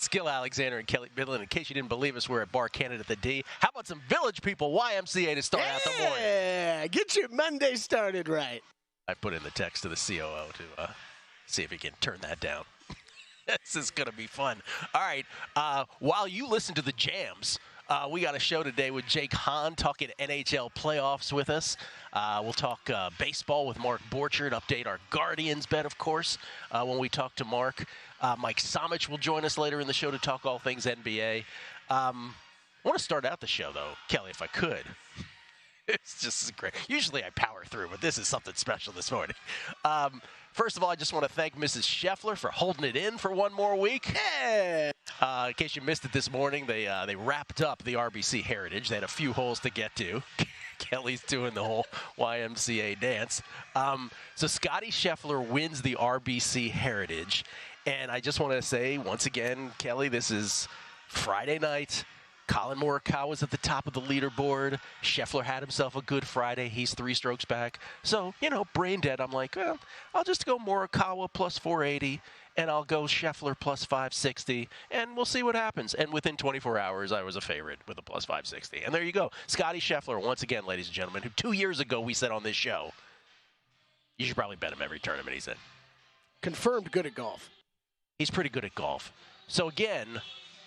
Skill Alexander and Kelly Midland. In case you didn't believe us, we're at Bar Canada at the D. How about some Village People YMCA to start out the morning? Yeah, get your Monday started right. I put in the text to the COO to see if he can turn that down. This is going to be fun. All right, while you listen to the jams, we got a show today with Jake Hahn talking NHL playoffs with us. We'll talk baseball with Mark Borchard, update our Guardians bet, of course, when we talk to Mark. Mike Somich will join us later in the show to talk all things NBA. I want to start out the show, though, Kelly, if I could. It's just great. Usually I power through, but this is something special this morning. First of all, I just want to thank Mrs. Scheffler for holding it in for one more week. Yeah. In case you missed it this morning, they wrapped up the RBC Heritage. They had a few holes to get to. Kelly's doing the whole YMCA dance. So Scotty Scheffler wins the RBC Heritage. And I just want to say, once again, Kelly, this is Friday night. Colin Morikawa's at the top of the leaderboard. Scheffler had himself a good Friday. He's 3 strokes back. So, brain dead. I'm like, well, I'll just go Morikawa plus 480, and I'll go Scheffler plus 560, and we'll see what happens. And within 24 hours, I was a favorite with a plus 560. And there you go. Scotty Scheffler, once again, ladies and gentlemen, who 2 years ago we said on this show, you should probably bet him every tournament he's in. Confirmed good at golf. He's pretty good at golf. So, again,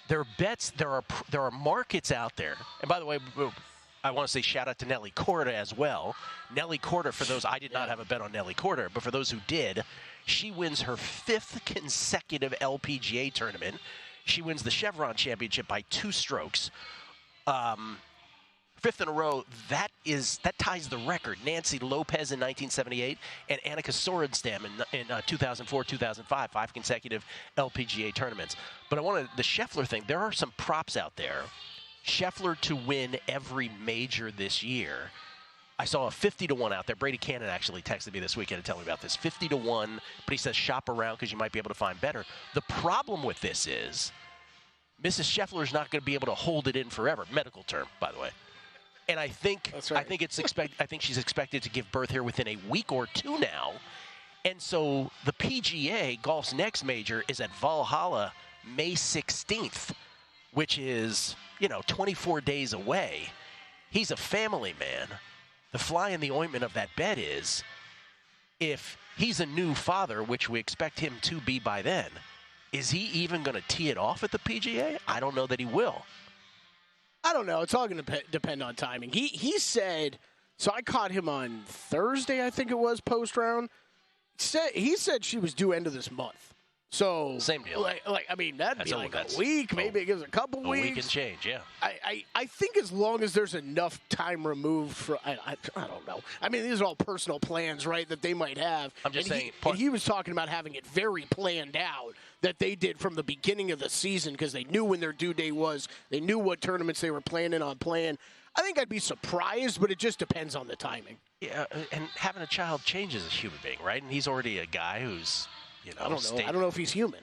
there are bets, there are markets out there. And by the way, I want to say shout out to Nelly Korda as well. Nelly Korda, for those, I did not have a bet on Nelly Korda, but for those who did, she wins her 5th consecutive LPGA tournament. She wins the Chevron Championship by 2 strokes. 5th in a row, that ties the record. Nancy Lopez in 1978 and Annika Sorenstam in 2004, 2005, 5 consecutive LPGA tournaments. But the Scheffler thing, there are some props out there. Scheffler to win every major this year. I saw a 50-1 out there. Brady Cannon actually texted me this weekend to tell me about this. 50-1, but he says shop around because you might be able to find better. The problem with this is Mrs. Scheffler is not going to be able to hold it in forever. Medical term, by the way. And I think right. I think she's expected to give birth here within a week or 2 now. And so the PGA, golf's next major, is at Valhalla May 16th, which is, 24 days away. He's a family man. The fly in the ointment of that bet is if he's a new father, which we expect him to be by then, is he even going to tee it off at the PGA? I don't know that he will. I don't know. It's all going to depend on timing. He said, so I caught him on Thursday, I think it was, post-round. He said she was due end of this month. So same deal. That'd be like a week, maybe it gives a couple weeks. A week and change, yeah. I think as long as there's enough time removed from, I don't know. I mean, these are all personal plans, right, that they might have. I'm just saying. He was talking about having it very planned out that they did from the beginning of the season because they knew when their due date was. They knew what tournaments they were planning on playing. I think I'd be surprised, but it just depends on the timing. Yeah, and having a child changes a human being, right? And he's already a guy who's, I don't know. I don't know if he's human.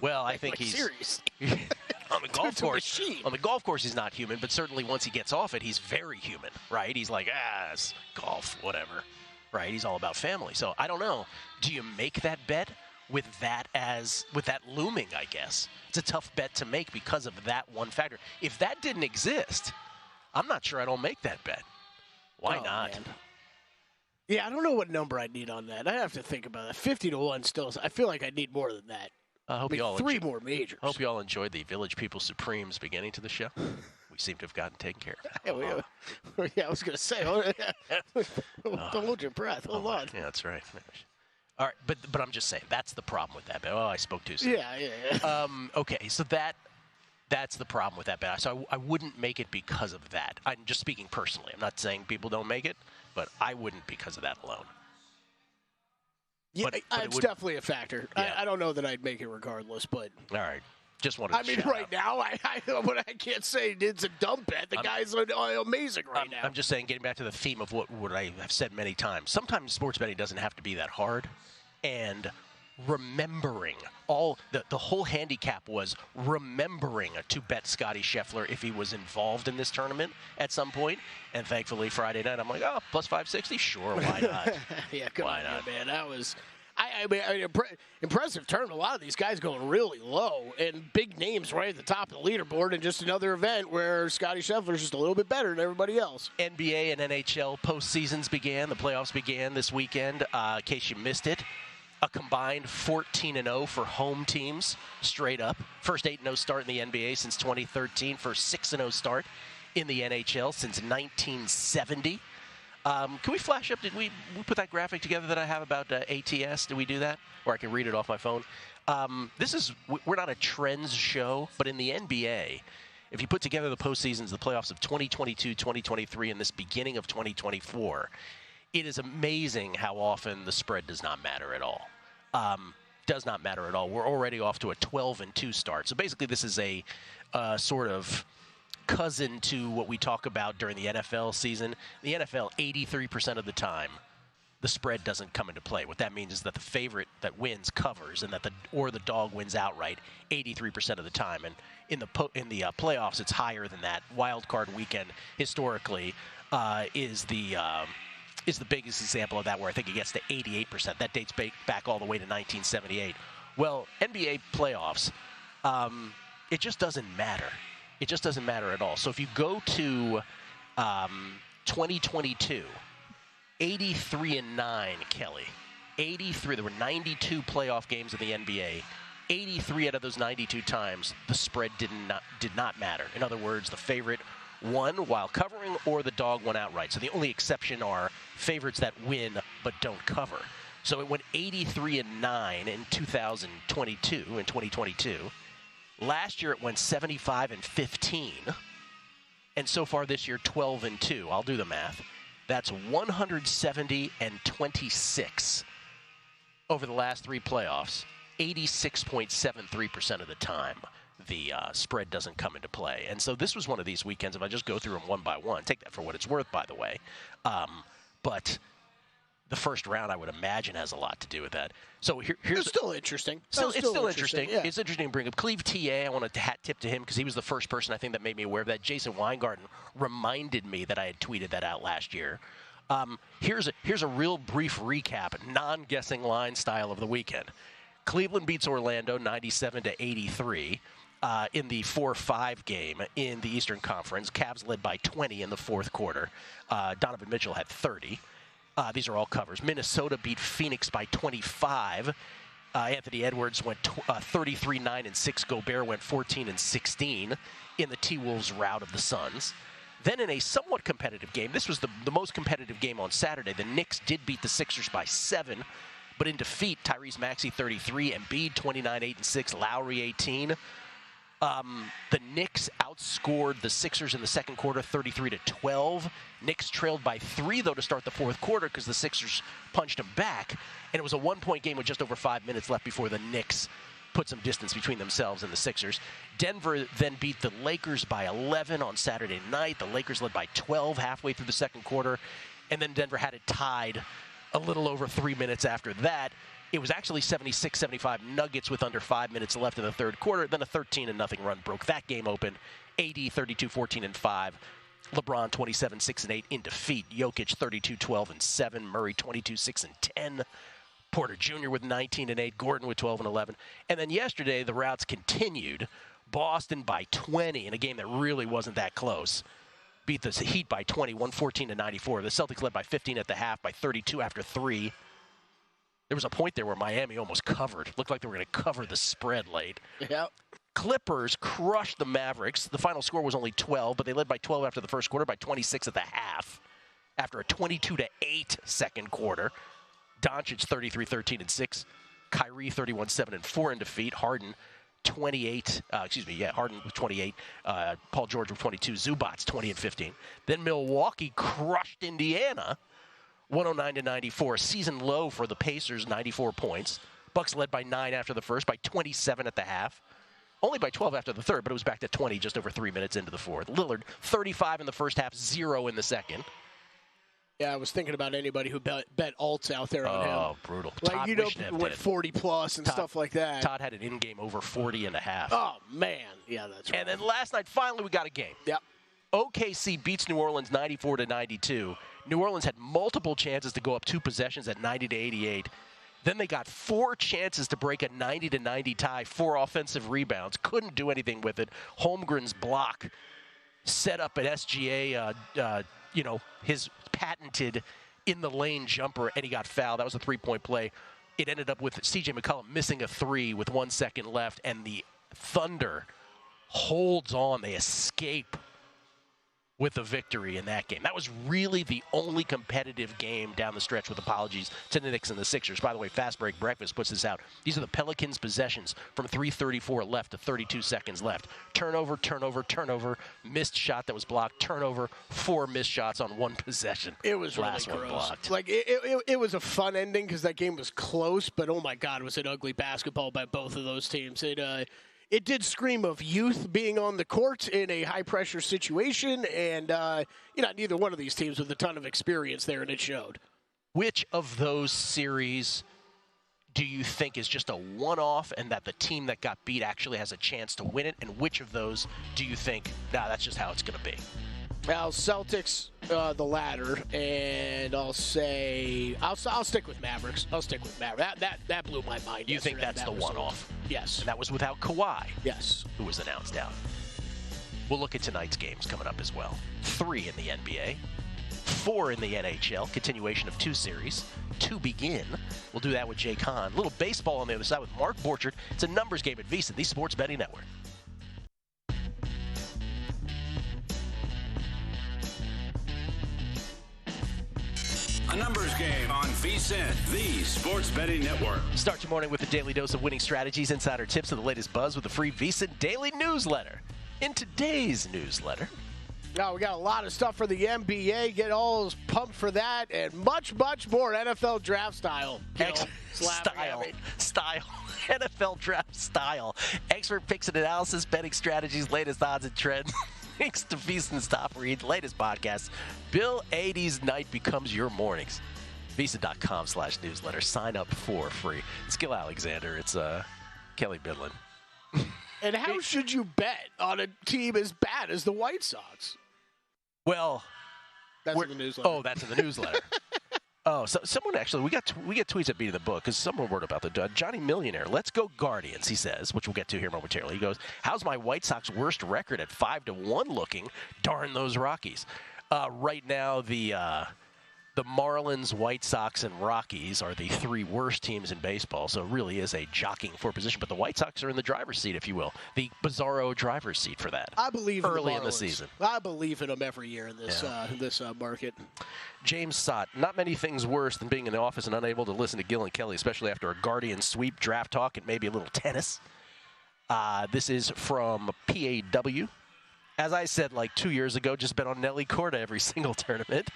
Well, I think he's serious. on the golf course. On the golf course, he's not human, but certainly once he gets off it, he's very human, right? He's like, it's golf, whatever, right? He's all about family. So I don't know. Do you make that bet with that looming? I guess it's a tough bet to make because of that one factor. If that didn't exist, I'm not sure I don't make that bet. Why not? Man. Yeah, I don't know what number I'd need on that. I have to think about that. 50-1 still. I feel like I need more than that. I hope you all 3 more majors. Hope you all enjoyed the Village People Supremes beginning to the show. We seem to have gotten taken care of. Yeah, I was going to say. Hold your breath. Hold on. Yeah, that's right. All right, but I'm just saying that's the problem with that bet. I spoke too soon. Yeah. Okay, so that's the problem with that bet. So I wouldn't make it because of that. I'm just speaking personally. I'm not saying people don't make it, but I wouldn't because of that alone. Yeah, but it's definitely a factor. Yeah. I don't know that I'd make it regardless, but all right. Just wanted to right now, I can't say it's a dumb bet. The guy's amazing now. I'm just saying, getting back to the theme of what I have said many times, sometimes sports betting doesn't have to be that hard. And remembering the whole handicap was remembering to bet Scotty Scheffler if he was involved in this tournament at some point. And thankfully Friday night I'm like, plus 560, sure, why not? Yeah, why not, man? That was Impressive tournament. A lot of these guys going really low, and big names right at the top of the leaderboard, and just another event where Scotty Scheffler's just a little bit better than everybody else. NBA and NHL postseasons began. The playoffs began this weekend. In case you missed it, a combined 14-0 for home teams, straight up. First 8-0 start in the NBA since 2013. First 6-0 start in the NHL since 1970. Can we flash up? Did we put that graphic together that I have about ATS? Did we do that? Or I can read it off my phone. We're not a trends show, but in the NBA, if you put together the postseasons, the playoffs of 2022, 2023, and this beginning of 2024, it is amazing how often the spread does not matter at all. Does not matter at all. We're already off to a 12-2 start. So basically, this is a sort of cousin to what we talk about during the NFL season. The NFL, 83% of the time, the spread doesn't come into play. What that means is that the favorite that wins covers, and that the dog wins outright 83% of the time. And in the playoffs, it's higher than that. Wild card weekend historically is the biggest example of that, where I think it gets to 88%. That dates back all the way to 1978. Well, NBA playoffs, it just doesn't matter. It just doesn't matter at all. So if you go to 2022, 83-9, Kelly. 83. There were 92 playoff games in the NBA. 83 out of those 92 times, the spread did not matter. In other words, the favorite won while covering, or the dog won outright. So the only exception are favorites that win but don't cover. So it went 83-9 in 2022. Last year it went 75-15, and so far this year 12-2. I'll do the math. That's 170-26 over the last three playoffs. 86.73% of the time, the spread doesn't come into play. And so this was one of these weekends. If I just go through them one by one, take that for what it's worth, by the way. But the first round, I would imagine, has a lot to do with that. So here's it's still interesting. It's still interesting. Yeah. It's interesting to bring up. Cleve TA, I want to hat tip to him because he was the first person I think that made me aware of that. Jason Weingarten reminded me that I had tweeted that out last year. Here's a real brief recap, non-guessing line style of the weekend. Cleveland beats Orlando 97-83 in the 4-5 game in the Eastern Conference. Cavs led by 20 in the fourth quarter. Donovan Mitchell had 30. These are all covers. Minnesota beat Phoenix by 25. Anthony Edwards went 33-9-6. Gobert went 14-16 in the T-Wolves rout of the Suns. Then in a somewhat competitive game, this was the most competitive game on Saturday. The Knicks did beat the Sixers by 7, but in defeat, Tyrese Maxey 33, Embiid 29-8-6, Lowry 18. The Knicks outscored the Sixers in the second quarter 33-12. Knicks trailed by 3, though, to start the fourth quarter because the Sixers punched them back. And it was a one-point game with just over 5 minutes left before the Knicks put some distance between themselves and the Sixers. Denver then beat the Lakers by 11 on Saturday night. The Lakers led by 12 halfway through the second quarter. And then Denver had it tied a little over 3 minutes after that. It was actually 76-75 Nuggets with under 5 minutes left in the third quarter. Then a 13-0 run broke that game open. AD 32-14-5. LeBron 27-6-8 in defeat. Jokic 32-12-7. Murray 22-6-10. Porter Jr. with 19-8. Gordon with 12-11. And then yesterday the routes continued. Boston by 20 in a game that really wasn't that close. Beat the Heat by 20, 114-94. The Celtics led by 15 at the half, by 32 after 3. There was a point there where Miami almost covered. Looked like they were going to cover the spread late. Yep. Clippers crushed the Mavericks. The final score was only 12, but they led by 12 after the first quarter, by 26 at the half. After a 22-8 second quarter. Doncic 33-13-6. Kyrie 31-7-4 in defeat. Harden 28. Harden with 28. Paul George with 22. Zubats 20-15. Then Milwaukee crushed Indiana 109-94. Season low for the Pacers, 94 points. Bucks led by 9 after the first, by 27 at the half. Only by 12 after the third, but it was back to 20 just over 3 minutes into the fourth. Lillard 35 in the first half, 0 in the second. Yeah, I was thinking about anybody who bet alts out there on him. Oh, brutal. Like, Todd went 40+ and stuff like that. Todd had an in-game over 40.5. Oh, man. Yeah, that's right. And then last night, finally, we got a game. Yep. OKC beats New Orleans 94-92. New Orleans had multiple chances to go up 2 possessions at 90-88. Then they got 4 chances to break a 90-90 tie, 4 offensive rebounds. Couldn't do anything with it. Holmgren's block set up an SGA, his patented in-the-lane jumper, and he got fouled. That was a 3-point play. It ended up with C.J. McCollum missing a 3 with 1 second left, and the Thunder holds on. They escape with a victory in that game. That was really the only competitive game down the stretch, with apologies to the Knicks and the Sixers. By the way, Fast Break Breakfast puts this out. These are the Pelicans' possessions from 3:34 left to 32 seconds left. Turnover, turnover, turnover, missed shot that was blocked, turnover, 4 missed shots on 1 possession. It was last really one gross. blocked. Like, it was a fun ending because that game was close, but oh my God, was it ugly basketball by both of those teams. It did scream of youth being on the court in a high-pressure situation, and neither one of these teams with a ton of experience there, and it showed. Which of those series do you think is just a one-off and that the team that got beat actually has a chance to win it, and which of those do you think, that's just how it's going to be? Well, Celtics, the latter, and I'll stick with Mavericks. I'll stick with Mavericks. That blew my mind. You think that's the one-off? Yes. And that was without Kawhi? Yes. Who was announced out. We'll look at tonight's games coming up as well. 3 in the NBA, 4 in the NHL, continuation of 2 series to begin. We'll do that with Jake Hahn. A little baseball on the other side with Mark Borchert. It's a numbers game at VSiN, the Sports Betting Network. A numbers game on VSiN, the Sports Betting Network. Start your morning with a daily dose of winning strategies, insider tips, and the latest buzz with the free VSiN daily newsletter. In today's newsletter, now we got a lot of stuff for the NBA. Get all pumped for that, and much, much more NFL draft style. Style. NFL draft style. Expert picks and analysis, betting strategies, latest odds and trends. Thanks to VSiN's top read, latest podcast. Bill 80's night becomes your mornings. VSiN.com/newsletter. Sign up for free. It's Gil Alexander. It's Kelly Bidlin. And how should you bet on a team as bad as the White Sox? Well, that's in the newsletter. Oh, that's in the newsletter. Oh, so someone actually, we get tweets at Beating the Book because someone wrote about the Johnny Millionaire. Let's go Guardians, he says, which we'll get to here momentarily. He goes, how's my White Sox worst record at 5-1 looking? Darn those Rockies. Right now, the Marlins, White Sox, and Rockies are the 3 worst teams in baseball, so it really is a jockeying for position. But the White Sox are in the driver's seat, if you will, the bizarro driver's seat for that. I believe early in the season. I believe in them every year in this market. James Sott, not many things worse than being in the office and unable to listen to Gil and Kelly, especially after a Guardian sweep, draft talk, and maybe a little tennis. This is from PAW. As I said like 2 years ago, just bet on Nelly Corda every single tournament.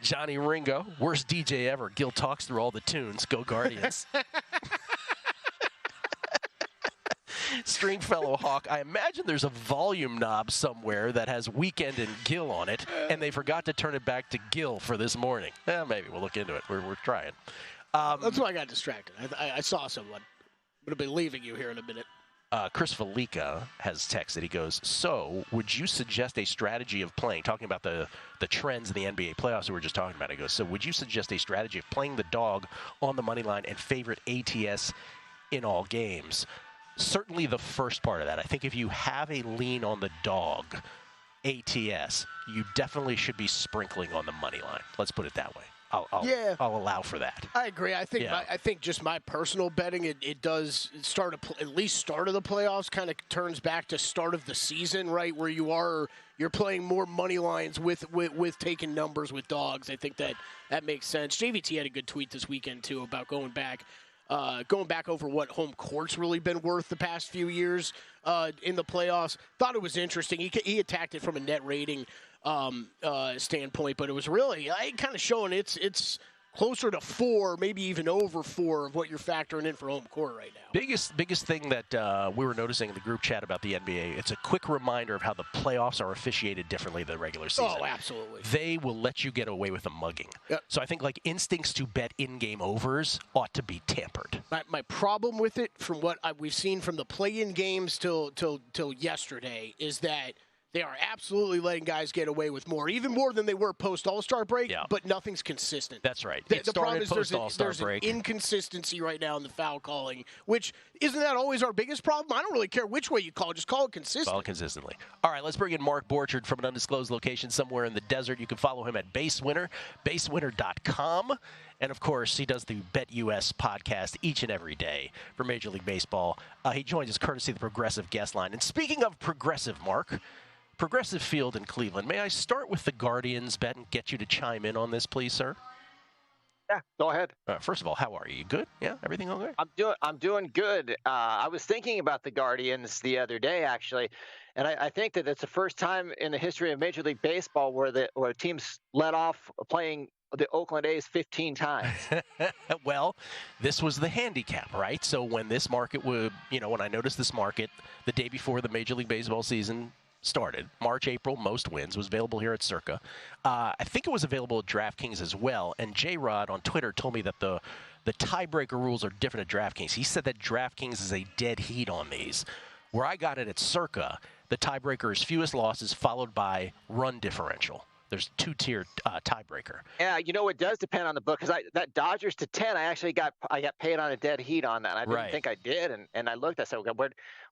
Johnny Ringo, worst DJ ever. Gil talks through all the tunes. Go Guardians. Stringfellow Hawk, I imagine there's a volume knob somewhere that has Weekend and Gil on it, and they forgot to turn it back to Gil for this morning. Maybe we'll look into it. We're trying. That's why I got distracted. I saw someone. I'm going to be leaving you here in a minute. Chris Felica has texted. He goes, so would you suggest a strategy of playing, talking about the trends in the NBA playoffs we were just talking about. He goes, so would you suggest a strategy of playing the dog on the money line and favorite ATS in all games? Certainly the first part of that. I think if you have a lean on the dog ATS, you definitely should be sprinkling on the money line. Let's put it that way. I'll allow for that. I agree. I think just my personal betting, it does start at least start of the playoffs, kind of turns back to start of the season, right, where you're playing more money lines with taking numbers with dogs. I think that makes sense. JVT had a good tweet this weekend too about going back over what home court's really been worth the past few years in the playoffs. Thought it was interesting. He attacked it from a net rating standpoint, but it was really kind of showing it's closer to 4, maybe even over 4 of what you're factoring in for home court right now. Biggest thing that we were noticing in the group chat about the NBA, it's a quick reminder of how the playoffs are officiated differently than the regular season. Oh, absolutely. They will let you get away with a mugging. Yep. So I think like instincts to bet in-game overs ought to be tampered. My problem with it, from what we've seen from the play-in games till yesterday, is that They are absolutely letting guys get away with more, even more than they were post All-Star break, but nothing's consistent. That's right. The problem is there's an inconsistency right now in the foul calling, which isn't that always our biggest problem? I don't really care which way you call, just call it consistent. Call it consistently. All right, let's bring in Mark Borchard from an undisclosed location somewhere in the desert. You can follow him at BaseWinner, basewinner.com. And, of course, he does the BetUS podcast each and every day for Major League Baseball. He joins us courtesy of the Progressive guest line. And speaking of Progressive, Mark, Progressive Field in Cleveland. May I start with the Guardians bet and get you to chime in on this, please, sir? Yeah, go ahead. First of all, how are you? You good? Yeah, everything okay? I'm doing good. I was thinking about the Guardians the other day, actually, and I think that it's the first time in the history of Major League Baseball where teams let off playing the Oakland A's 15 times. Well, this was the handicap, right? So when this market would, when I noticed this market the day before the Major League Baseball season started, March, April, most wins, was available here at Circa. I think it was available at DraftKings as well. And J-Rod on Twitter told me that the tiebreaker rules are different at DraftKings. He said that DraftKings is a dead heat on these. Where I got it at Circa, the tiebreaker is fewest losses followed by run differential. There's two-tier tiebreaker. Yeah, it does depend on the book because that Dodgers to 10, I got paid on a dead heat on that. I didn't think I did, and I looked. I said,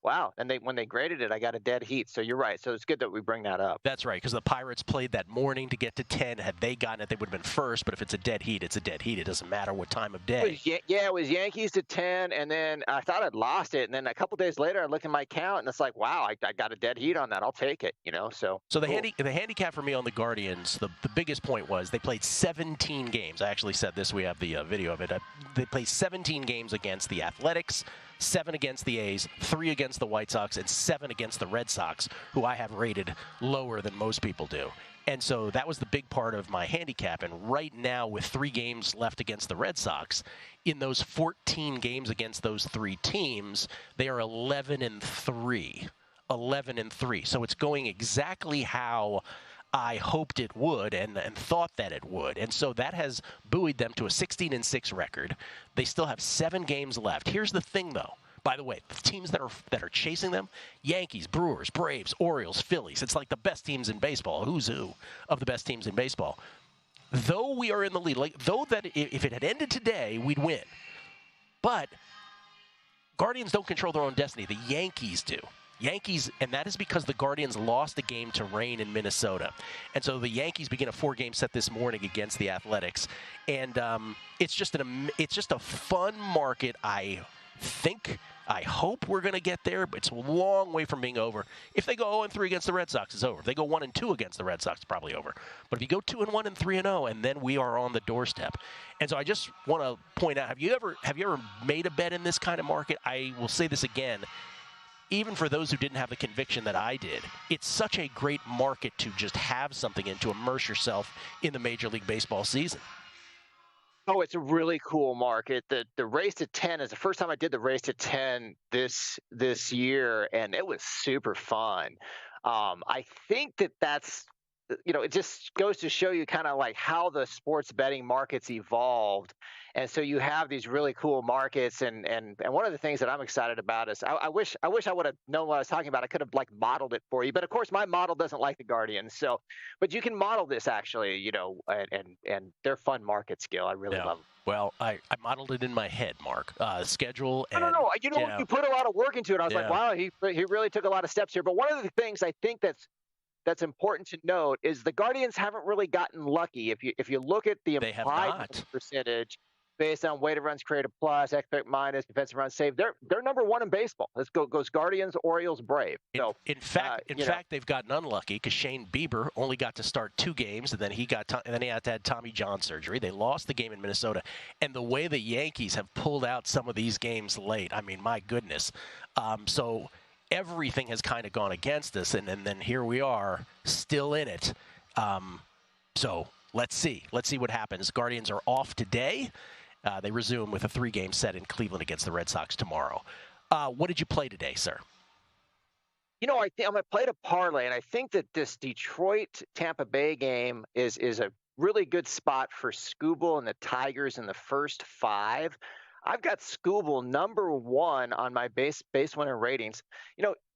wow. And when they graded it, I got a dead heat. So you're right. So it's good that we bring that up. That's right, because the Pirates played that morning to get to 10. Had they gotten it, they would have been first. But if it's a dead heat, it's a dead heat. It doesn't matter what time of day. It was Yankees to 10, and then I thought I'd lost it, and then a couple days later, I looked at my account, and it's like, wow, I got a dead heat on that. I'll take it. So the handicap for me on the Guardians, the biggest point was they played 17 games. I actually said this. We have the video of it. They played 17 games against the Athletics, 7 against the A's, 3 against the White Sox, and 7 against the Red Sox, who I have rated lower than most people do. And so that was the big part of my handicap. And right now, with 3 games left against the Red Sox, in those 14 games against those 3 teams, they are 11-3. 11-3. So it's going exactly how I hoped it would and thought that it would. And so that has buoyed them to a 16-6 record. They still have 7 games left. Here's the thing, though. By the way, the teams that are chasing them, Yankees, Brewers, Braves, Orioles, Phillies. It's like the best teams in baseball. Who's who of the best teams in baseball. Though we are in the lead, though that if it had ended today, we'd win. But Guardians don't control their own destiny. The Yankees do. Yankees, and that is because the Guardians lost a game to rain in Minnesota. And so the Yankees begin a 4-game set this morning against the Athletics. And it's just a fun market. I hope we're going to get there, but it's a long way from being over. If they go 0-3 against the Red Sox, it's over. If they go 1-2 against the Red Sox, it's probably over. But if you go 2-1 and 3-0, and then we are on the doorstep. And so I just want to point out, have you ever made a bet in this kind of market? I will say this again. Even for those who didn't have the conviction that I did, it's such a great market to just have something in, to immerse yourself in the Major League Baseball season. Oh, it's a really cool market. The race to 10 is the first time I did the race to 10 this year, and it was super fun. I think that's, it just goes to show you kind of like how the sports betting markets evolved. And so you have these really cool markets, and one of the things that I'm excited about is I wish I would have known what I was talking about. I could have modeled it for you, but of course my model doesn't like the Guardians. So, but you can model this actually, and they're fun markets, Gil. I really love them. Well, I modeled it in my head, Mark. Schedule. And, no. You put a lot of work into it. I was like, wow, he really took a lot of steps here. But one of the things I think that's important to note is the Guardians haven't really gotten lucky. If you look at the implied percentage based on weighted runs created plus, expect minus, defensive runs saved, they're number 1 in baseball. This goes Guardians, Orioles, Brave. So in fact, they've gotten unlucky because Shane Bieber only got to start 2 games, and then he had to have Tommy John surgery. They lost the game in Minnesota, and the way the Yankees have pulled out some of these games late, I mean, my goodness. So everything has kind of gone against us, and then here we are, still in it. So let's see what happens. Guardians are off today. They resume with a 3-game set in Cleveland against the Red Sox tomorrow. What did you play today, sir? I think I'm going to play a parlay, and I think that this Detroit-Tampa Bay game is a really good spot for Skubal and the Tigers in the first 5. I've got Skubal number 1 on my base winner ratings.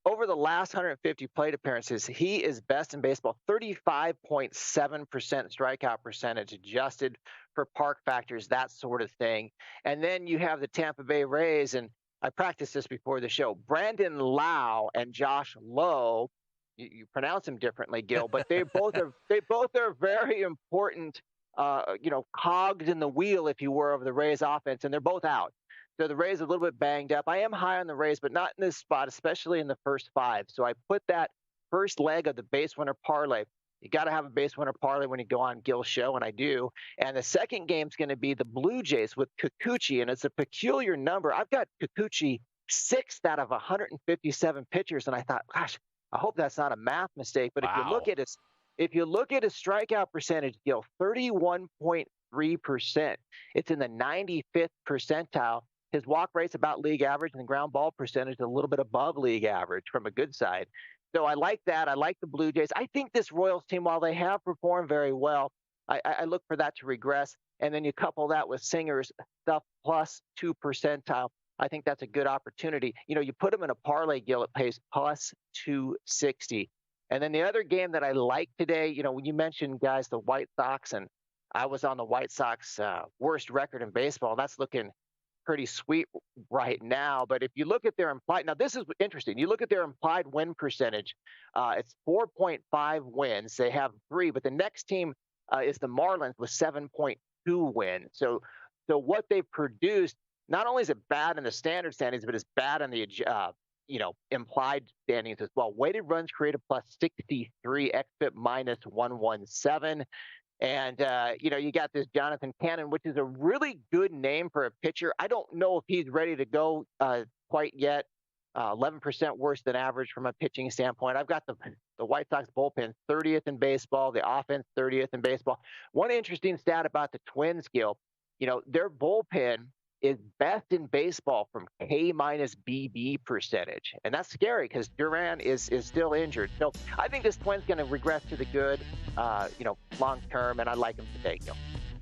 over the last 150 plate appearances, he is best in baseball, 35.7% strikeout percentage adjusted for park factors, that sort of thing. And then you have the Tampa Bay Rays, and I practiced this before the show. Brandon Lau and Josh Lowe, you pronounce them differently, Gil, but they both are very important, cogs in the wheel, if you were, of the Rays offense, and they're both out. So the Rays are a little bit banged up. I am high on the Rays, but not in this spot, especially in the first 5. So I put that first leg of the base winner parlay. You got to have a base winner parlay when you go on Gil's show, and I do. And the second game's going to be the Blue Jays with Kikuchi, and it's a peculiar number. I've got Kikuchi 6th out of 157 pitchers, and I thought, gosh, I hope that's not a math mistake. But Wow. if you look at his strikeout percentage, Gil, 31.3%. It's in the 95th percentile. His walk rate's about league average, and the ground ball percentage is a little bit above league average from a good side. So I like that. I like the Blue Jays. I think this Royals team, while they have performed very well, I look for that to regress. And then you couple that with Singer's stuff plus 2 percentile. I think that's a good opportunity. You put them in a parlay, Gil, it pays plus 260. And then the other game that I like today, when you mentioned, guys, the White Sox, and I was on the White Sox worst record in baseball. That's looking pretty sweet right now. But if you look at their implied, now this is interesting. You look at their implied win percentage. It's 4.5 wins. They have 3, but the next team is the Marlins with 7.2 wins. So what they've produced, not only is it bad in the standard standings, but it's bad in the implied standings as well. Weighted runs created plus 63, xFIP minus 117. And, you got this Jonathan Cannon, which is a really good name for a pitcher. I don't know if he's ready to go quite yet. 11% worse than average from a pitching standpoint. I've got the White Sox bullpen 30th in baseball, the offense 30th in baseball. One interesting stat about the Twins, Gil, their bullpen is best in baseball from K minus BB percentage. And that's scary because Duran is still injured. So I think this Twin's going to regress to the good, long term, and I like him today, Gil.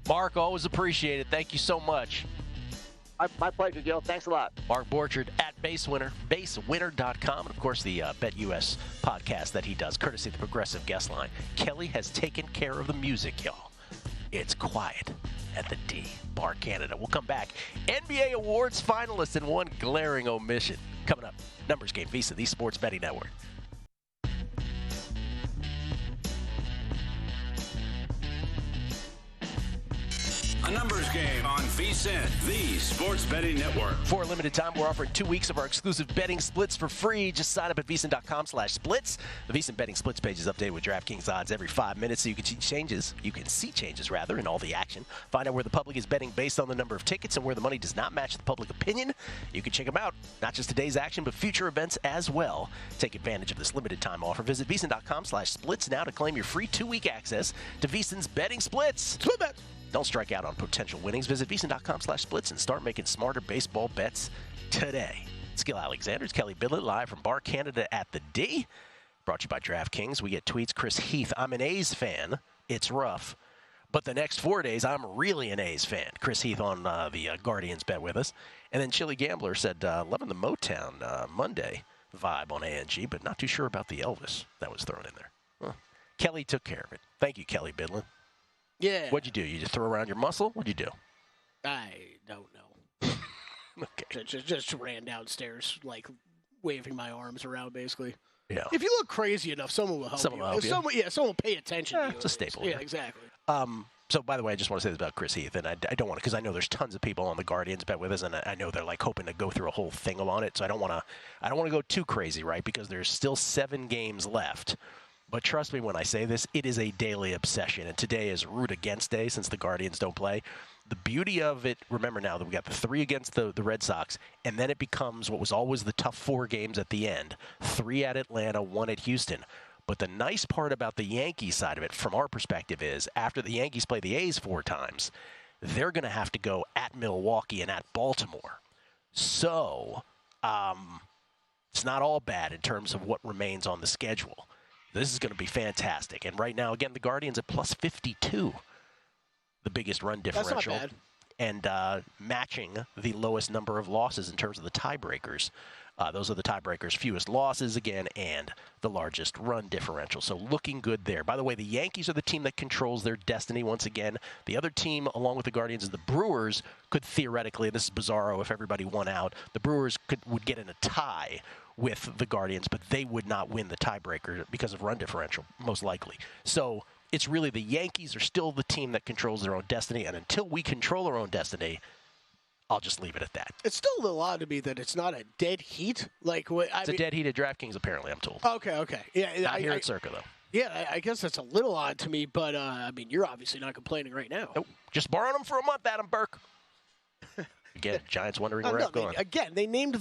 Mark, always appreciate it. Thank you so much. My pleasure, Gil. Thanks a lot. Mark Borchard at BaseWinner, BaseWinner.com, and, of course, the BetUS podcast that he does, courtesy of the Progressive Guest Line. Kelly has taken care of the music, y'all. It's quiet at the D, Bar Canada. We'll come back. NBA Awards finalists and one glaring omission. Coming up, Numbers Game, VSiN, the Sports Betting Network. A numbers game on VSiN, the Sports Betting Network. For a limited time, we're offering 2 weeks of our exclusive betting splits for free. Just sign up at VSiN.com/splits. The VSiN betting splits page is updated with DraftKings odds every 5 minutes, so you can see changes. You can see changes, rather, in all the action. Find out where the public is betting based on the number of tickets and where the money does not match the public opinion. You can check them out, not just today's action, but future events as well. Take advantage of this limited time offer. Visit VSiN.com/splits now to claim your free 2-week access to VSiN's betting splits. Split bet. Don't strike out on potential winnings. Visit VSiN.com/splits and start making smarter baseball bets today. It's Gil Alexander's Kelly Bidlett live from Bar Canada at the D. Brought to you by DraftKings. We get tweets. Chris Heath, I'm an A's fan. It's rough. But the next 4 days, I'm really an A's fan. Chris Heath on the Guardians bet with us. And then Chili Gambler said, loving the Motown Monday vibe on ANG, but not too sure about the Elvis that was thrown in there. Well, Kelly took care of it. Thank you, Kelly Bidlett. Yeah. What'd you do? You just throw around your muscle? What'd you do? I don't know. Okay. Just ran downstairs, like waving my arms around, basically. Yeah. If you look crazy enough, someone will help Someone you. will help you. Someone will pay attention to you. It's a staple. Yeah, exactly. So, by the way, I just want to say this about Chris Heath, and I don't want to, because I know there's tons of people on the Guardians bet with us, and I know they're like hoping to go through a whole thing on it. So I don't want to go too crazy, right? Because there's still 7 games left. But trust me when I say this, it is a daily obsession. And today is root against day since the Guardians don't play. The beauty of it, remember now that we got the 3 against the Red Sox, and then it becomes what was always the tough 4 games at the end. 3 at Atlanta, 1 at Houston. But the nice part about the Yankees side of it, from our perspective, is after the Yankees play the A's 4 times, they're going to have to go at Milwaukee and at Baltimore. So it's not all bad in terms of what remains on the schedule. This is going to be fantastic. And right now, again, the Guardians at plus 52, the biggest run differential. That's not bad. And matching the lowest number of losses in terms of the tiebreakers Those are the tiebreakers, fewest losses again, and the largest run differential. So looking good there. By the way, the Yankees are the team that controls their destiny once again. The other team, along with the Guardians, is the Brewers. Could theoretically, this is bizarro if everybody won out, the Brewers would get in a tie with the Guardians, but they would not win the tiebreaker because of run differential, most likely. So it's really the Yankees are still the team that controls their own destiny, and until we control our own destiny, I'll just leave it at that. It's still a little odd to me that it's not a dead heat. It's a dead heat at DraftKings, apparently, I'm told. Okay. Yeah, Not here at Circa, though. Yeah, I guess that's a little odd to me, but, you're obviously not complaining right now. Nope. Just borrowing them for a month, Adam Burke. Again, Giants wondering where it's going. They made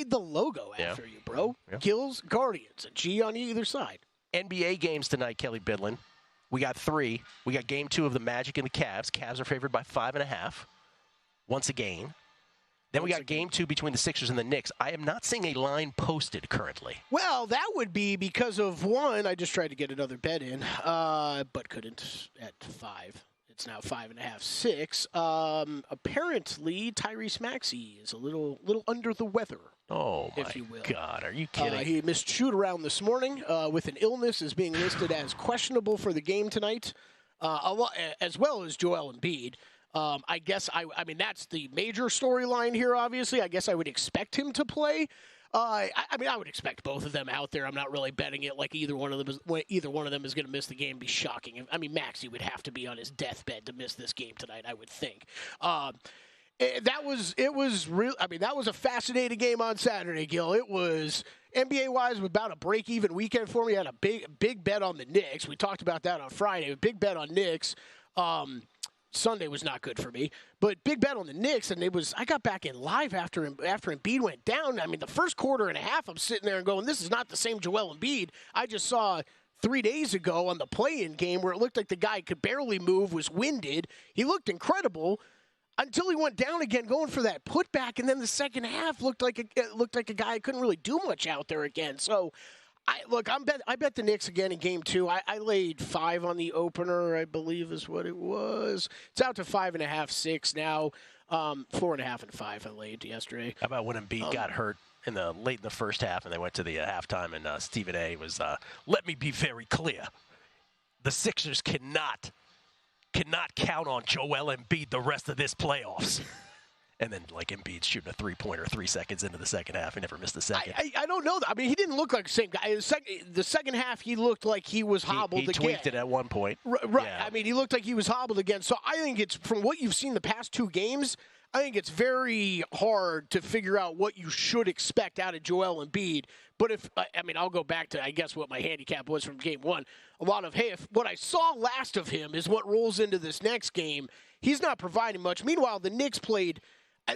the logo after you, bro. Yeah. Gills, Guardians, a G on either side. NBA games tonight, Kelly Bidlin. We got 3. We got game 2 of the Magic and the Cavs. Cavs are favored by 5.5. Once again. Then we got game 2 between the Sixers and the Knicks. I am not seeing a line posted currently. Well, that would be because of one, I just tried to get another bet in, but couldn't at 5. It's now 5.5, 6. Apparently, Tyrese Maxey is a little under the weather. Oh, my if you will. God. Are you kidding? He missed shoot-around this morning with an illness, is being listed as questionable for the game tonight, as well as Joel Embiid. I guess, that's the major storyline here, obviously. I guess I would expect him to play. I would expect both of them out there. I'm not really betting it like either one of them is going to miss the game. It'd be shocking. Maxey would have to be on his deathbed to miss this game tonight, I would think. That was a fascinating game on Saturday, Gil. It was NBA-wise about a break-even weekend for me. I had a big bet on the Knicks. We talked about that on Friday. A big bet on Knicks. Sunday was not good for me, but big bet on the Knicks, and I got back in live after Embiid went down. The first quarter and a half, I'm sitting there and going, this is not the same Joel Embiid I just saw 3 days ago on the play-in game where it looked like the guy could barely move, was winded. He looked incredible until he went down again going for that putback, and then the second half looked like a guy who couldn't really do much out there again. So, I bet the Knicks again in game 2. I laid 5 on the opener, I believe is what it was. It's out to 5.5, 6 now. 4.5 and 5 I laid yesterday. How about when Embiid got hurt late in the first half and they went to the halftime and Stephen A. was, let me be very clear. The Sixers cannot count on Joel Embiid the rest of this playoffs. And then, Embiid shooting a three-pointer 3 seconds into the second half. He never missed a second. I don't know. He didn't look like the same guy. The second half, he looked like he was hobbled again. He tweaked it at one point. Right. Yeah. He looked like he was hobbled again. So I think it's, from what you've seen the past 2 games, I think it's very hard to figure out what you should expect out of Joel Embiid. But I'll go back to, I guess, what my handicap was from game 1. A lot of, if what I saw last of him is what rolls into this next game, he's not providing much. Meanwhile, the Knicks played...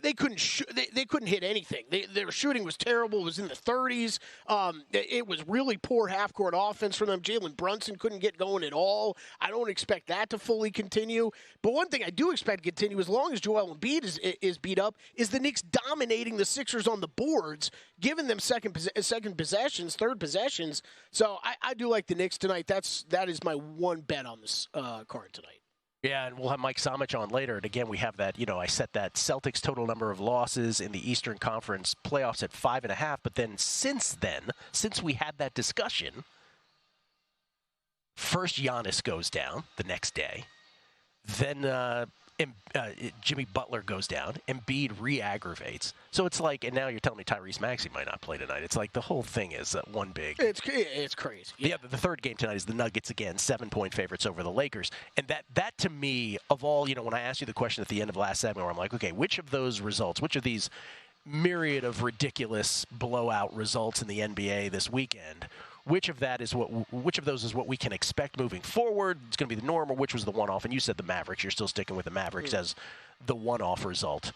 They couldn't they couldn't hit anything. Their shooting was terrible. It was in the 30s. It was really poor half-court offense from them. Jalen Brunson couldn't get going at all. I don't expect that to fully continue. But one thing I do expect to continue, as long as Joel Embiid is beat up, is the Knicks dominating the Sixers on the boards, giving them second possessions, third possessions. So I do like the Knicks tonight. That is my one bet on this card tonight. Yeah, and we'll have Mike Somich on later. And again, we have that, I set that Celtics total number of losses in the Eastern Conference playoffs at 5.5. But then, since we had that discussion, first Giannis goes down the next day. Then Jimmy Butler goes down. Embiid re-aggravates. So it's and now you're telling me Tyrese Maxey might not play tonight. It's the whole thing is one big... It's crazy. Yeah, the third game tonight is the Nuggets again, 7-point favorites over the Lakers. And that to me, of all, when I asked you the question at the end of last segment where I'm like, okay, which of those results, which of these myriad of ridiculous blowout results in the NBA this weekend, which of those is what we can expect moving forward? It's going to be the norm, or which was the one-off? And you said the Mavericks. You're still sticking with the Mavericks as the one-off result.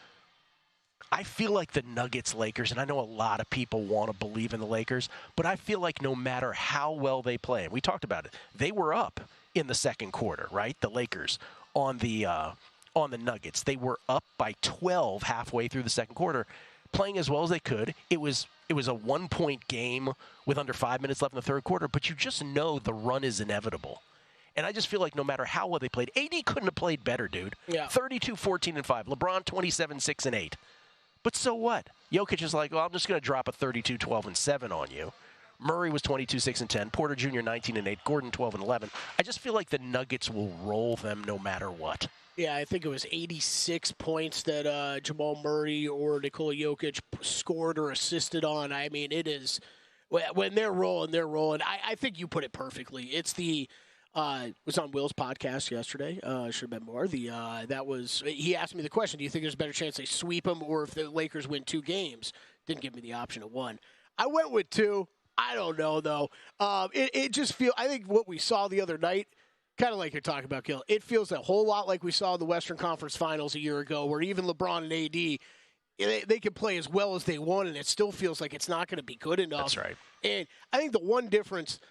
I feel like the Nuggets-Lakers, and I know a lot of people want to believe in the Lakers, but I feel like no matter how well they play, and we talked about it, they were up in the second quarter, right? The Lakers on the Nuggets. They were up by 12 halfway through the second quarter, playing as well as they could. It was a 1-point game with under 5 minutes left in the third quarter, but you just know the run is inevitable. And I just feel like no matter how well they played, AD couldn't have played better, dude. Yeah. 32, 14, and 5. LeBron, 27, 6, and 8. But so what? Jokic is like, well, I'm just going to drop a 32, 12, and 7 on you. Murray was 22, 6, and 10. Porter Jr., 19 and 8. Gordon, 12 and 11. I just feel like the Nuggets will roll them no matter what. Yeah, I think it was 86 points that Jamal Murray or Nikola Jokic scored or assisted on. I mean, it is when they're rolling, they're rolling. I think you put it perfectly. It's the it was on Will's podcast yesterday. Should have been more. He asked me the question: do you think there's a better chance they sweep them, or if the Lakers win 2 games? Didn't give me the option of 1. I went with 2. I don't know though. It just feels. I think what we saw the other night. Kind of like you're talking about, Gil. It feels a whole lot like we saw the Western Conference Finals a year ago, where even LeBron and AD, they can play as well as they want, and it still feels like it's not going to be good enough. That's right. And I think the one difference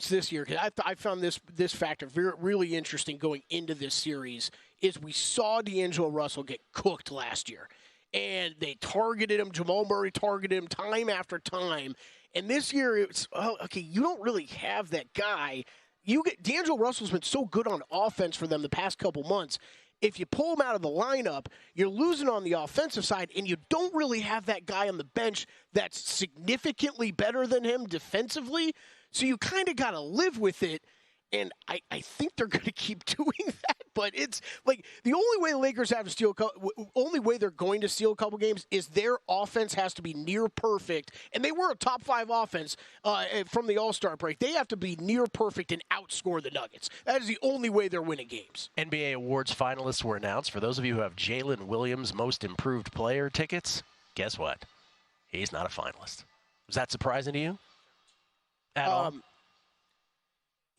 this year, because I found this factor really interesting going into this series, is we saw D'Angelo Russell get cooked last year, and they targeted him. Jamal Murray targeted him time after time, and this year it's you don't really have that guy. D'Angelo Russell's been so good on offense for them the past couple months. If you pull him out of the lineup, you're losing on the offensive side, and you don't really have that guy on the bench that's significantly better than him defensively. So you kind of got to live with it, and I think they're going to keep doing that. But it's like the only way the Lakers have to steal, only way they're going to steal a couple games is their offense has to be near perfect. And they were a top 5 offense from the All-Star break. They have to be near perfect and outscore the Nuggets. That is the only way they're winning games. NBA Awards finalists were announced. For those of you who have Jalen Williams Most Improved Player tickets, guess what? He's not a finalist. Was that surprising to you? At all?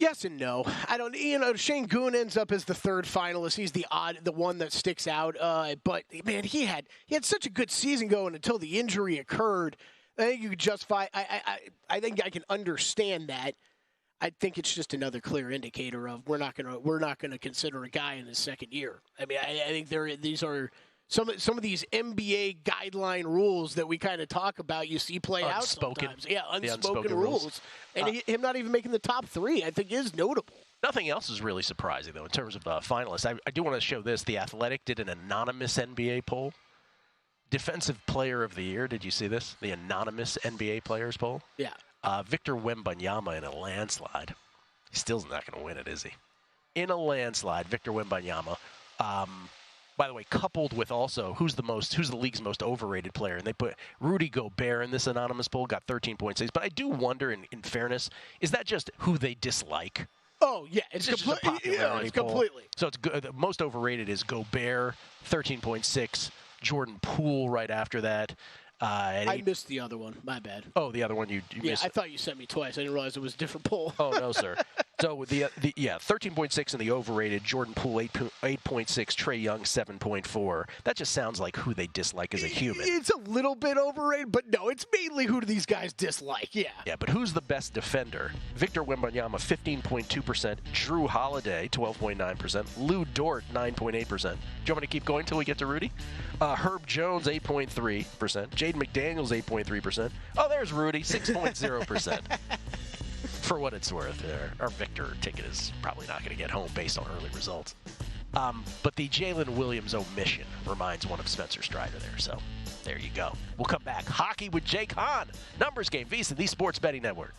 Yes and no. I don't. Shane Goon ends up as the 3rd finalist. He's the one that sticks out. But man, he had such a good season going until the injury occurred. I think you could justify. I think I can understand that. I think it's just another clear indicator of we're not gonna consider a guy in his 2nd year. I mean, I think these are. Some of these NBA guideline rules that we kind of talk about, you see play out sometimes. Yeah, unspoken rules. And him not even making the top 3, I think, is notable. Nothing else is really surprising, though, in terms of finalists. I do want to show this. The Athletic did an anonymous NBA poll. Defensive Player of the Year. Did you see this? The anonymous NBA players poll? Yeah. Victor Wembanyama in a landslide. He still's not going to win it, is he? In a landslide, Victor Wembanyama. By the way, coupled with also who's the league's most overrated player, and they put Rudy Gobert in this anonymous poll, got 13.6. But I do wonder, in fairness, is that just who they dislike? Oh yeah, it's completely. So it's good. The most overrated is Gobert, 13.6. Jordan Poole right after that. I missed the other one. My bad. Oh, the other one you missed. I thought you sent me twice. I didn't realize it was a different poll. Oh no, sir. So 13.6 in the overrated. Jordan Poole 8.6. Trae Young 7.4. That just sounds like who they dislike as a human. It's a little bit overrated, but no, it's mainly who do these guys dislike. Yeah. Yeah, but who's the best defender? Victor Wembanyama 15.2%. Drew Holiday 12.9%. Lou Dort 9.8%. Do you want me to keep going until we get to Rudy? Herb Jones 8.3%. Jaden McDaniels 8.3%. Oh, there's Rudy 6.0%. For what it's worth, our Victor ticket is probably not going to get home based on early results. But the Jalen Williams omission reminds one of Spencer Strider there. So there you go. We'll come back. Hockey with Jake Hahn. Numbers game, VSiN, the Sports Betting Network.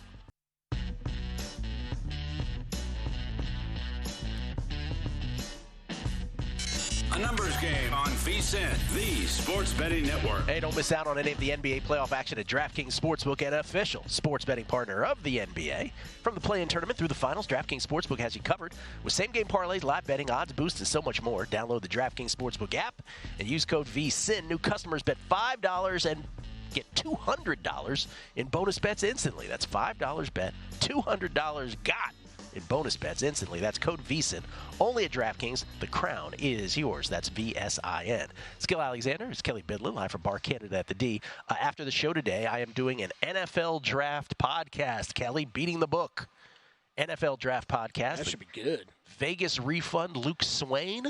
A numbers game on VSiN, the Sports Betting Network. Hey, don't miss out on any of the NBA playoff action at DraftKings Sportsbook, an official sports betting partner of the NBA. From the play-in tournament through the finals, DraftKings Sportsbook has you covered with same-game parlays, live betting, odds boosts, and so much more. Download the DraftKings Sportsbook app and use code VSiN. New customers bet $5 and get $200 in bonus bets instantly. That's $5 bet, $200 got in bonus bets instantly. That's code VSiN. Only at DraftKings. The crown is yours. That's VSIN. Skill Alexander. It's Kelly Bidlin, live from Bar Canada at the D. After the show today, I am doing an NFL Draft podcast. Kelly, beating the book. NFL Draft podcast. That should be good. Vegas refund Luke Swain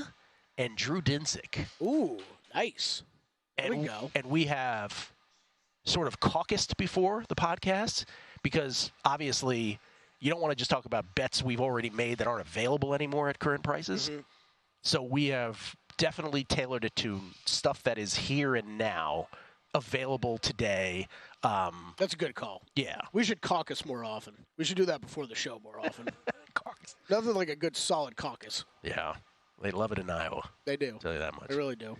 and Drew Dinsick. Ooh, nice. There we go. And we have sort of caucused before the podcast because obviously you don't want to just talk about bets we've already made that aren't available anymore at current prices. Mm-hmm. So we have definitely tailored it to stuff that is here and now, available today. That's a good call. Yeah. We should caucus more often. We should do that before the show more often. Caucus. Nothing like a good solid caucus. Yeah. They love it in Iowa. They do. I'll tell you that much. They really do.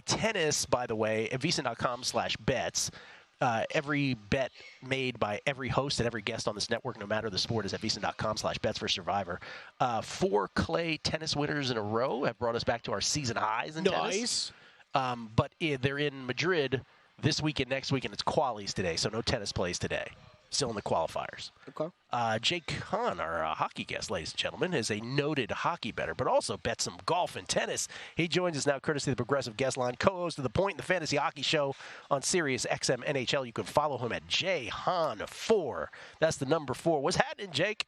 Tennis, by the way, at VSiN.com/bets. Every bet made by every host and every guest on this network, no matter the sport, is at VSiN.com/bets for Survivor. 4 clay tennis winners in a row have brought us back to our season highs in tennis. But they're in Madrid this week and next week, and it's qualies today, so no tennis plays today. Still in the qualifiers. Okay. Jake Hahn, our hockey guest, ladies and gentlemen, is a noted hockey bettor, but also bets some golf and tennis. He joins us now courtesy of the Progressive Guest Line, co-host of The Point, the Fantasy Hockey Show on Sirius XM NHL. You can follow him at JHahn4. That's the number 4. What's happening, Jake?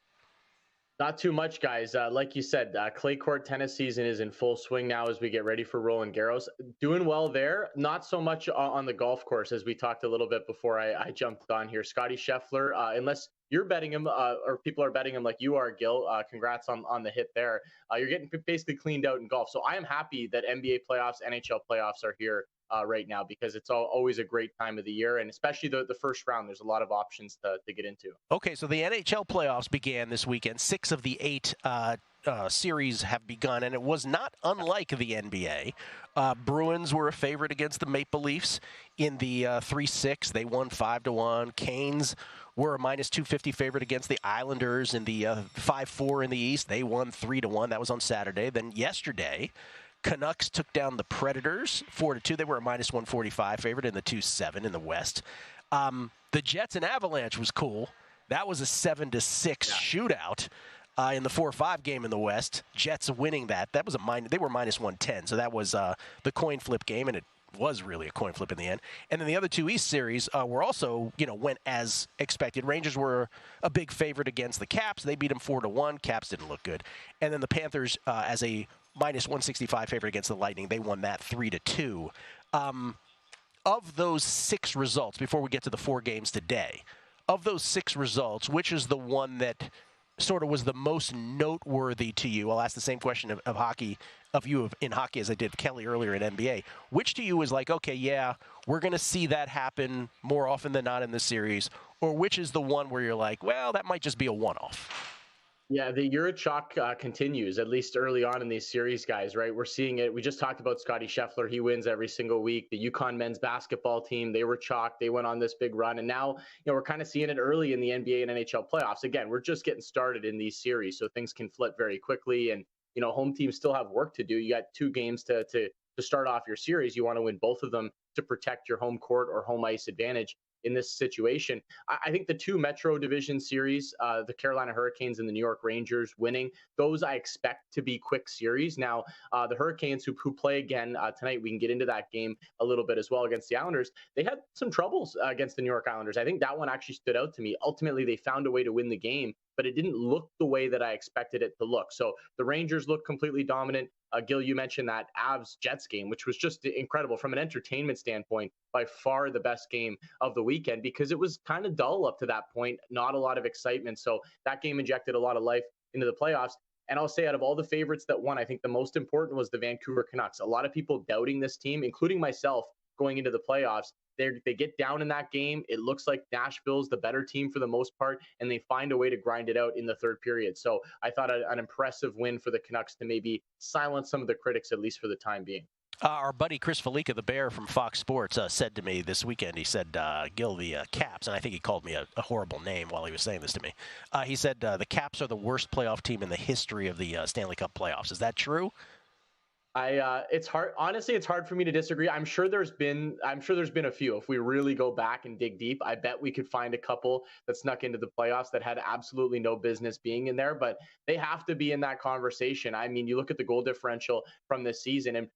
Not too much, guys. Like you said, clay court tennis season is in full swing now as we get ready for Roland Garros. Doing well there. Not so much on the golf course, as we talked a little bit before I jumped on here. Scotty Scheffler, unless you're betting him or people are betting him like you are, Gil, congrats on the hit there. You're getting basically cleaned out in golf. So I am happy that NBA playoffs, NHL playoffs are here right now, because it's always a great time of the year, and especially the first round. There's a lot of options to get into. Okay, so the NHL playoffs began this weekend. 6 of the 8 series have begun, and it was not unlike the NBA. Bruins were a favorite against the Maple Leafs in the 3-6. They won 5-1. Canes were a -250 favorite against the Islanders in the 5-4 in the East. They won 3-1. That was on Saturday. Then yesterday, Canucks took down the Predators 4-2. They were a -145 favorite in the 2-7 in the West. The Jets and Avalanche was cool. That was a 7-6 shootout in the 4-5 game in the West. Jets winning that. That was they were -110. So that was the coin flip game, and it was really a coin flip in the end. And then the other 2 East series were also, went as expected. Rangers were a big favorite against the Caps. They beat them 4-1. Caps didn't look good. And then the Panthers, as a -165 favorite against the Lightning, they won that 3-2. Of those 6 results, before we get to the 4 games today, of those 6 results, which is the one that sort of was the most noteworthy to you? I'll ask the same question of hockey, in hockey as I did Kelly earlier in NBA. Which to you is like, okay, yeah, we're going to see that happen more often than not in this series? Or which is the one where you're like, well, that might just be a one-off? Yeah, the Euro-Chalk continues, at least early on in these series, guys, right? We're seeing it. We just talked about Scotty Scheffler. He wins every single week. The UConn men's basketball team, they were chalk. They went on this big run. And now, we're kind of seeing it early in the NBA and NHL playoffs. Again, we're just getting started in these series, so things can flip very quickly. And, home teams still have work to do. You got 2 games to start off your series. You want to win both of them to protect your home court or home ice advantage in this situation. I think the 2 Metro Division series, the Carolina Hurricanes and the New York Rangers winning, those I expect to be quick series. Now, the Hurricanes who play again tonight, we can get into that game a little bit as well against the Islanders. They had some troubles against the New York Islanders. I think that one actually stood out to me. Ultimately, they found a way to win the game, but it didn't look the way that I expected it to look. So the Rangers looked completely dominant. Gil, you mentioned that Avs-Jets game, which was just incredible from an entertainment standpoint, by far the best game of the weekend, because it was kind of dull up to that point, not a lot of excitement. So that game injected a lot of life into the playoffs. And I'll say out of all the favorites that won, I think the most important was the Vancouver Canucks. A lot of people doubting this team, including myself, going into the playoffs. They get down in that game. It looks like Nashville's the better team for the most part, and they find a way to grind it out in the third period. So I thought an impressive win for the Canucks to maybe silence some of the critics, at least for the time being. Our buddy Chris Felica, the Bear from Fox Sports, said to me this weekend, he said, Gil, the Caps, and I think he called me a horrible name while he was saying this to me. He said the Caps are the worst playoff team in the history of the Stanley Cup playoffs. Is that true? It's hard. Honestly, it's hard for me to disagree. I'm sure there's been a few. If we really go back and dig deep, I bet we could find a couple that snuck into the playoffs that had absolutely no business being in there, but they have to be in that conversation. I mean, you look at the goal differential from this season, and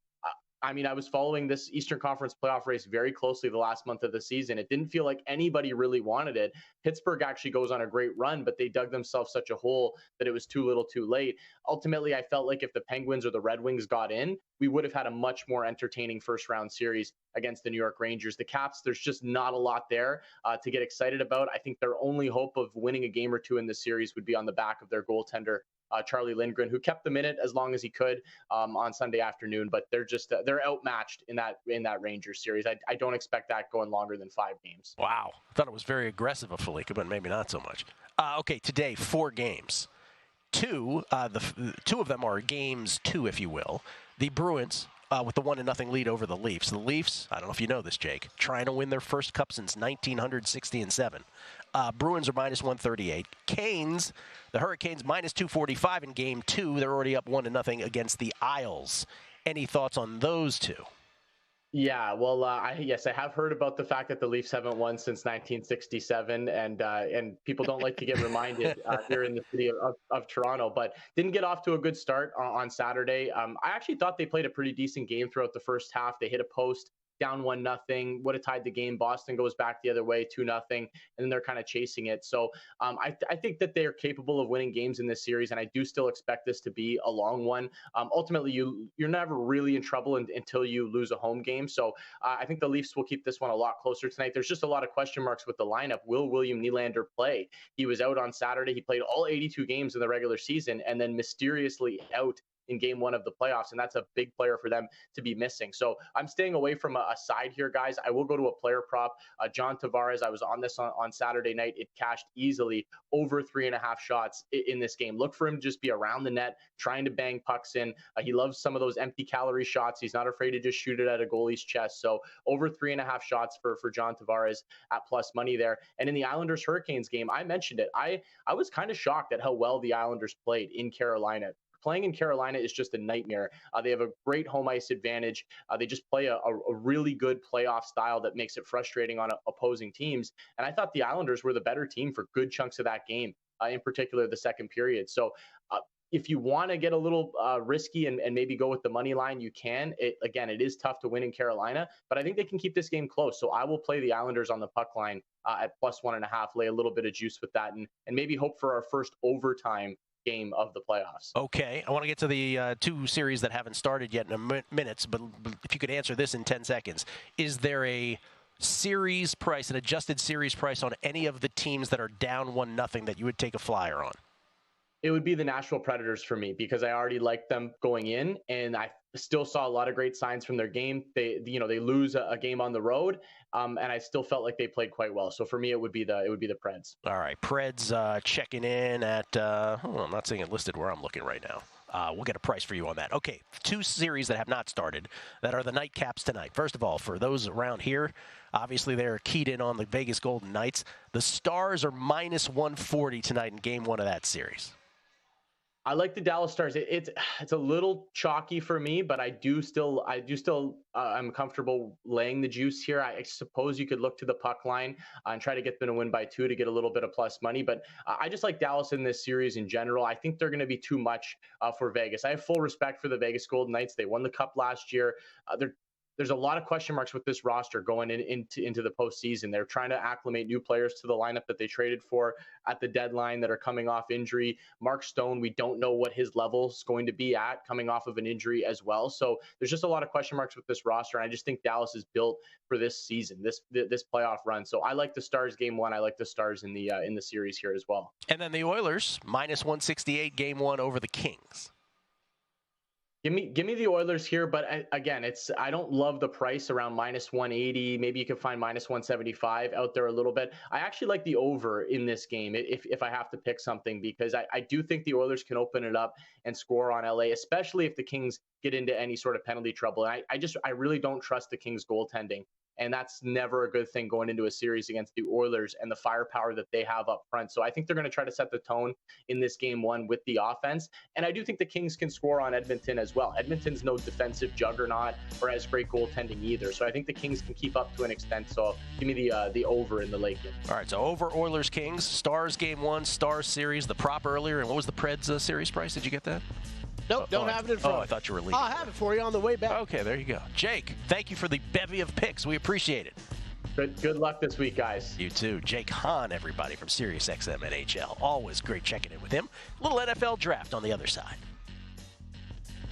I was following this Eastern Conference playoff race very closely the last month of the season. It didn't feel like anybody really wanted it. Pittsburgh actually goes on a great run, but they dug themselves such a hole that it was too little too late. Ultimately, I felt like if the Penguins or the Red Wings got in, we would have had a much more entertaining first-round series against the New York Rangers. The Caps, there's just not a lot there to get excited about. I think their only hope of winning a game or two in this series would be on the back of their goaltender, Charlie Lindgren, who kept them in it as long as he could on Sunday afternoon. But they're outmatched in that Rangers series. I don't expect that going longer than 5 games. Wow. I thought it was very aggressive of Felica, but maybe not so much. Okay, today, 4 games. Two of them are games 2, if you will. The Bruins with the 1-0 lead over the Leafs. The Leafs, I don't know if you know this, Jake, trying to win their first cup since 1967. Bruins are minus 138. Canes, the Hurricanes, minus 245 in game 2. They're already up 1-0 against the Isles. Any thoughts on those two? Yeah, well, yes, I have heard about the fact that the Leafs haven't won since 1967, and people don't like to get reminded here in the city of Toronto, but didn't get off to a good start on Saturday. I actually thought they played a pretty decent game throughout the first half. They hit a post, down 1-0, would have tied the game. Boston goes back the other way, 2-0, and then they're kind of chasing it. So I think that they are capable of winning games in this series, and I do still expect this to be a long one. Ultimately, you're never really in trouble until you lose a home game. So I think the Leafs will keep this one a lot closer tonight. There's just a lot of question marks with the lineup. Will William Nylander play? He was out on Saturday. He played all 82 games in the regular season and then mysteriously out in game 1 of the playoffs, and that's a big player for them to be missing. So I'm staying away from a side here, guys. I will go to a player prop. John Tavares, I was on this on Saturday night. It cashed easily over 3.5 shots in this game. Look for him to just be around the net, trying to bang pucks in. He loves some of those empty calorie shots. He's not afraid to just shoot it at a goalie's chest. So over 3.5 shots for John Tavares at plus money there. And in the Islanders-Hurricanes game, I mentioned it. I was kind of shocked at how well the Islanders played in Carolina. Playing in Carolina is just a nightmare. They have a great home ice advantage. They just play a really good playoff style that makes it frustrating on opposing teams. And I thought the Islanders were the better team for good chunks of that game, in particular the second period. So if you want to get a little risky and maybe go with the money line, you can. It is tough to win in Carolina, but I think they can keep this game close. So I will play the Islanders on the puck line at plus 1.5, lay a little bit of juice with that, and maybe hope for our first overtime game of the playoffs. Okay, I want to get to the 2 series that haven't started yet in a minute, but if you could answer this in 10 seconds. Is there a series price, an adjusted series price on any of the teams that are down 1-0 that you would take a flyer on? It would be the Nashville Predators for me because I already liked them going in, and I still saw a lot of great signs from their game. They lose a game on the road, and I still felt like they played quite well. So for me, it would be the Preds. All right, Preds checking in at. I'm not seeing it listed where I'm looking right now. We'll get a price for you on that. Okay, 2 series that have not started that are the nightcaps tonight. First of all, for those around here, obviously they're keyed in on the Vegas Golden Knights. The Stars are minus 140 tonight in game 1 of that series. I like the Dallas Stars. It's a little chalky for me, but I'm comfortable laying the juice here. I suppose you could look to the puck line and try to get them to win by 2 to get a little bit of plus money. But I just like Dallas in this series in general. I think they're going to be too much for Vegas. I have full respect for the Vegas Golden Knights. They won the Cup last year. There's a lot of question marks with this roster going into the postseason. They're trying to acclimate new players to the lineup that they traded for at the deadline that are coming off injury. Mark Stone, we don't know what his level's going to be at coming off of an injury as well. So there's just a lot of question marks with this roster. And I just think Dallas is built for this season, this playoff run. So I like the Stars game 1. I like the Stars in the series here as well. And then the Oilers minus 168 game 1 over the Kings. Give me the Oilers here, but again, I don't love the price around minus 180. Maybe you can find minus 175 out there a little bit. I actually like the over in this game if I have to pick something, because I do think the Oilers can open it up and score on LA, especially if the Kings get into any sort of penalty trouble. And I really don't trust the Kings goaltending. And that's never a good thing going into a series against the Oilers and the firepower that they have up front. So I think they're going to try to set the tone in this game 1 with the offense. And I do think the Kings can score on Edmonton as well. Edmonton's no defensive juggernaut or has great goaltending either. So I think the Kings can keep up to an extent. So give me the over in the late game. All right, so over Oilers Kings, Stars game 1, Stars series, the prop earlier. And what was the Preds series price? Did you get that? Nope, don't have it in front. Oh, I thought you were leaving. I'll have it for you on the way back. Okay, there you go. Jake, thank you for the bevy of picks. We appreciate it. Good luck this week, guys. You too. Jake Hahn, everybody, from SiriusXM NHL. Always great checking in with him. A little NFL draft on the other side.